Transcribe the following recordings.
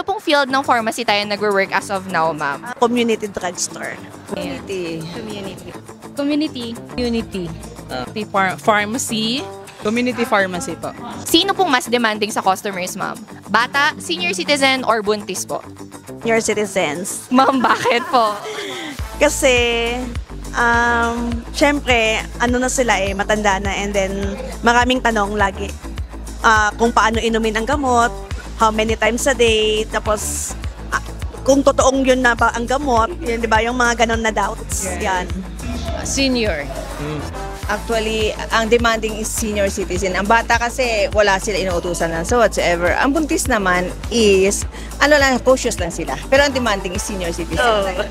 ano pong field ng pharmacy tayo nagwo-work as of now, ma'am? Community drugstore. Community. Community. Pharmacy. Community pharmacy po. Sino pong mas demanding sa customers, ma'am? Bata, senior citizen, or buntis po? Senior citizens. Ma'am, bakit po? Kasi, syempre, ano na sila matanda na, and then maraming tanong lagi. Kung paano inumin ang gamot, how many times a day, tapos kung totoong yun na ba ang gamot, yun, di ba, yung mga ganon na doubts, yan. Senior. Actually, ang demanding is senior citizen. Ang bata kasi wala sila inuutusan na so whatsoever. Ang buntis naman is, ano lang, cautious lang sila. Pero ang demanding is senior citizen.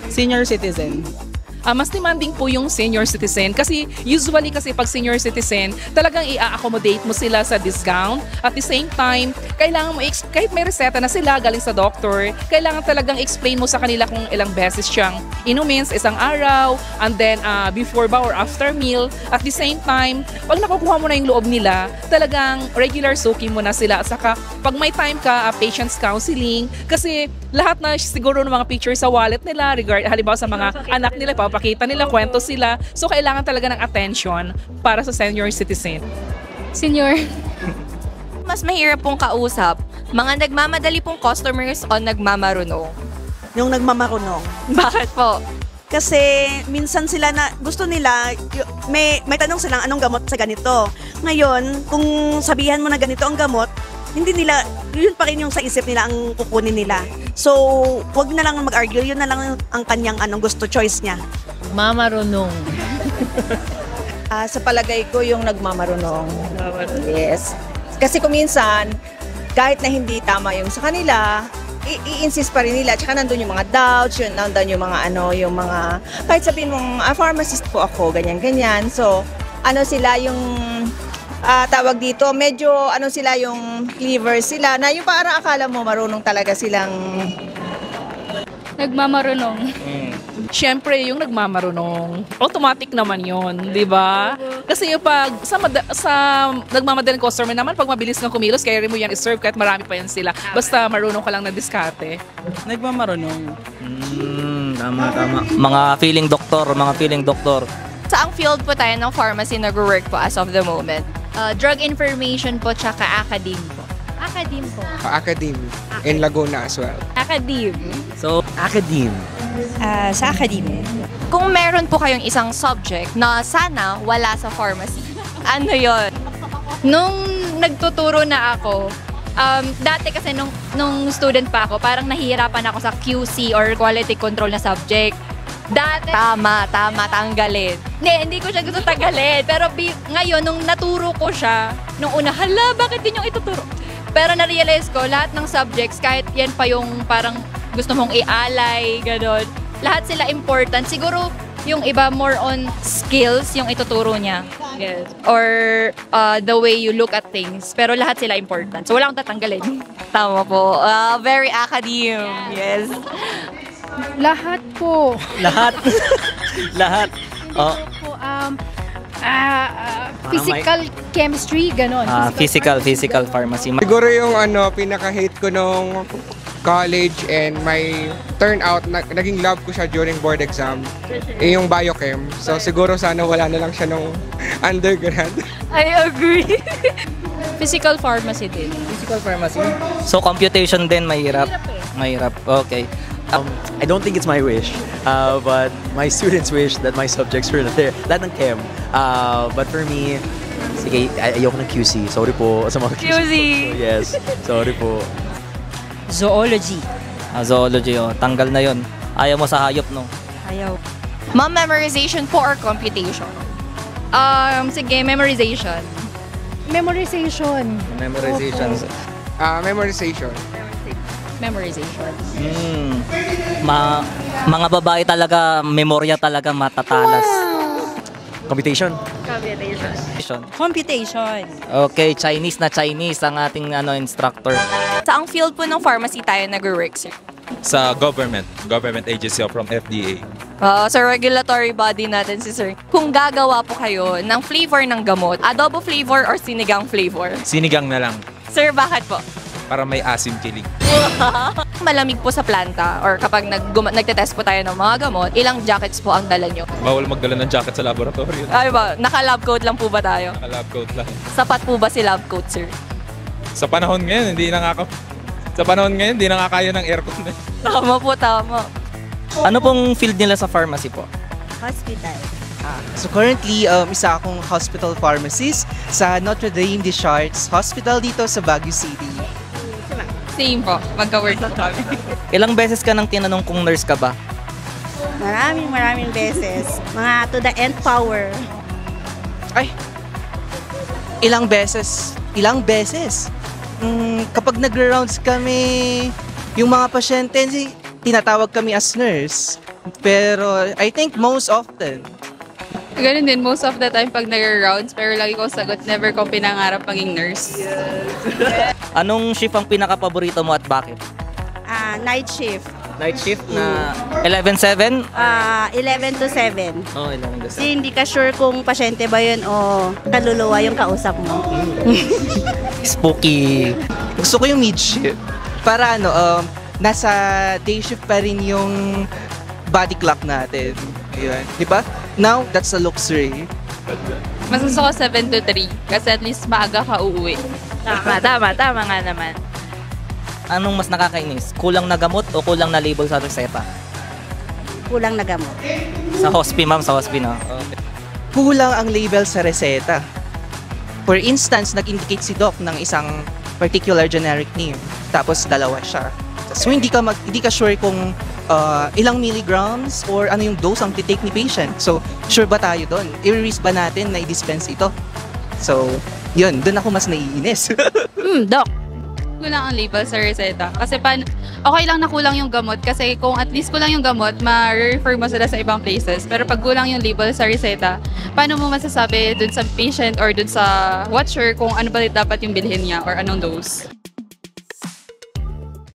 Senior citizen. Mas demanding po yung senior citizen kasi usually kasi pag senior citizen, talagang i-accommodate mo sila sa discount. At the same time, kailangan mo, kahit may reseta na sila galing sa doctor, kailangan talagang explain mo sa kanila kung ilang beses siyang inumin sa isang araw, and then before ba or after meal. At the same time, pag nakukuha mo na yung loob nila, talagang regular soaking mo na sila. At saka, pag may time ka, patients counseling, kasi lahat na siguro ng mga pictures sa wallet nila, halimbawa sa mga anak nila, papakita nila, kwento sila. So, kailangan talaga ng attention para sa senior citizen. Senior. Mas mahirap pong kausap, mga nagmamadali pong customers o nagmamarunong? Yung nagmamarunong. Bakit po? Kasi minsan sila na gusto nila, may tanong silang anong gamot sa ganito. Ngayon, kung sabihan mo na ganito ang gamot, hindi nila, yun pa rin yung sa isip nila ang kukunin nila. So, wag na lang mag-argue, yun na lang ang kanyang gusto, choice niya. Mamarunong. Sa palagay ko, yung nagmamarunong. Yes. Kasi kung minsan, kahit na hindi tama yung sa kanila, i-insist pa rin nila. Tsaka nandun yung mga doubts, nandun yung mga yung mga, kahit sabihin mong, pharmacist po ako, ganyan-ganyan. So, sila yung, tawag dito, medyo sila yung clever sila, na yung parang akala mo marunong talaga silang Nagmamarunong. Siyempre, yung nagmamarunong, automatic naman yun, di ba? Kasi yung pag, sa nagmamadaling customer naman, pag mabilis ng kumilos, kaya rin mo yan iserve kahit marami pa yan sila. Basta marunong ka lang na diskarte. Nagmamarunong. Tama. Mga feeling doktor. Saang field po tayo ng pharmacy nag-work po as of the moment? Drug information po, tsaka academe po. Academe po. Academe in Laguna as well. Academe. So, academe. Sa academe. Kung meron po kayong isang subject na sana wala sa pharmacy, ano yon? Nung nagtuturo na ako, dati kasi nung student pa ako, parang nahihirapan ako sa QC or quality control na subject. Dati, Tama, tanggalin. hindi ko siya gusto tanggalin. Pero ngayon, nung naturo ko siya, nung una, hala, bakit din yung ituturo? Pero na-realize ko, lahat ng subjects, kahit yan pa yung parang gusto mong i-alay, gano'n, lahat sila important. Siguro, yung iba more on skills yung ituturo niya. Yes. Or the way you look at things. Pero lahat sila important. So, wala akong tatanggalin. Tama po. Very academe. Yes. Lahat po. Lahat. Oh. Po, physical chemistry, ganon. Physical pharmacy. Siguro yung pinaka-hate ko nung college and my turnout, naging love ko siya during board exam, yung biochem. So siguro sana wala na lang siya nung undergrad. I agree. Physical pharmacy din. Physical pharmacy. So computation din mahirap. Mahirap. Okay. I don't think it's my wish, but my students wish that my subjects were there. Lahat ng chem. But for me, sige, ayoko ng QC. Sorry po sa mga QC. Yes, sorry po. Zoology. Zoology, tanggal na yon. Ayaw mo sa hayop, no? Ayaw. Ma'am, memorization po or computation? Sige, memorization. Memorization. Memorization. Memorization. Memorization. Mga babae talaga, memorya talaga matatalas. Computation. Computation. Okay, Chinese ang ating instructor. Saang field po ng pharmacy tayo nag-work, sir? Sa government agency from FDA. Sa regulatory body natin si sir. Kung gagawa po kayo ng flavor ng gamot, adobo flavor or sinigang flavor? Sinigang na lang. Sir, bakit po? para may asim kilig. Malamig po sa planta or kapag nagtetest po tayo ng mga gamot, ilang jackets po ang dala nyo? Bawal magdala ng jacket sa laboratorio. Ay ba, naka-lab coat lang po ba tayo? Naka-lab coat lang. Sapat po ba si lab coat, sir? Sa panahon ngayon, hindi nakakaya ng aircon. Tama po, tama. Ano pong field nila sa pharmacy po? Hospital. So currently, isa akong hospital pharmacist sa Notre Dame de Chartres Hospital dito sa Baguio City. Same po, magka-work po kami. Ilang beses ka nang tinanong kung nurse ka ba? Maraming beses. Mga to the nth power. Ay, ilang beses. Kapag nag-rounds kami, yung mga pasyente, tinatawag kami as nurse. Pero I think most often, Ganun din, most of the time pag nag-rounds, pero lagi ko sagot, never ko pinangarap maging nurse. Anong shift ang pinaka-paborito mo at bakit? night shift. Night shift na 11-7? 11 to 7. Oh, 11 to 7. Kasi hindi ka sure kung pasyente ba yun o kaluluwa yung kausap mo. Spooky. Gusto ko yung mid shift. Para nasa day shift pa rin yung body clock natin. Ayun. Di ba? Now, that's a luxury. Mas gusto ko 7 to 3 kasi at least maaga ka uuwi. Tama nga naman. Anong mas nakakainis? Kulang na gamot o kulang na label sa reseta? Kulang na gamot. Sa hospi, ma'am. Sa hospi, no? Okay. Kulang ang label sa reseta. For instance, nag-indicate si Doc ng isang particular generic name, tapos dalawa siya. So hindi ka sure kung ilang milligrams or ano yung dose ang titake ni patient. So sure ba tayo doon? I-risk ba natin na i-dispense ito? So yun, doon ako mas naiinis. Doc. Kulang ang label sa reseta. Kasi okay lang na kulang yung gamot kasi kung at least kulang yung gamot, ma-refer mo sila sa ibang places. Pero pag kulang yung label sa reseta, paano mo masasabi dun sa patient or dun sa watcher kung ano ba dapat yung bilhin niya or anong dose?